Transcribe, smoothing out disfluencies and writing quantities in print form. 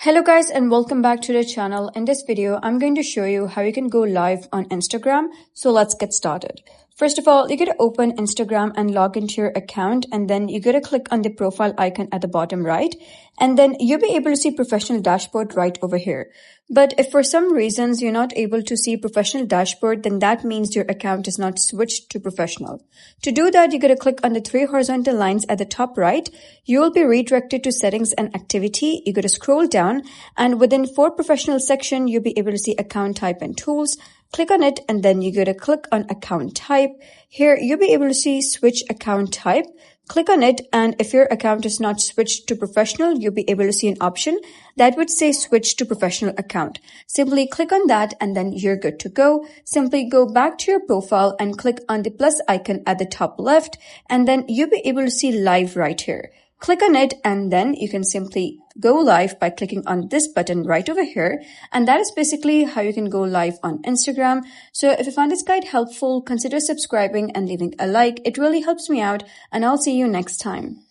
Hello guys and welcome back to the channel. In this video, I'm going to show you how you can go live on Instagram. So let's get started. First of all, you're going to open Instagram and log into your account, and then you're going to click on the profile icon at the bottom right, and then you'll be able to see professional dashboard right over here. But if for some reasons you're not able to see professional dashboard, then that means your account is not switched to professional. To do that, you're going to click on the three horizontal lines at the top right. You will be redirected to settings and activity. You're going to scroll down, and within for professional section, you'll be able to see account type and tools. Click on it, and then you're going to click on account type. Here, you'll be able to see switch account type. Click on it, and if your account is not switched to professional, you'll be able to see an option that would say switch to professional account. Simply click on that, and then you're good to go. Simply go back to your profile and click on the plus icon at the top left, and then you'll be able to see live right here. Click on it, and then you can simply go live by clicking on this button right over here. And that is basically how you can go live on Instagram. So if you found this guide helpful, consider subscribing and leaving a like. It really helps me out, and I'll see you next time.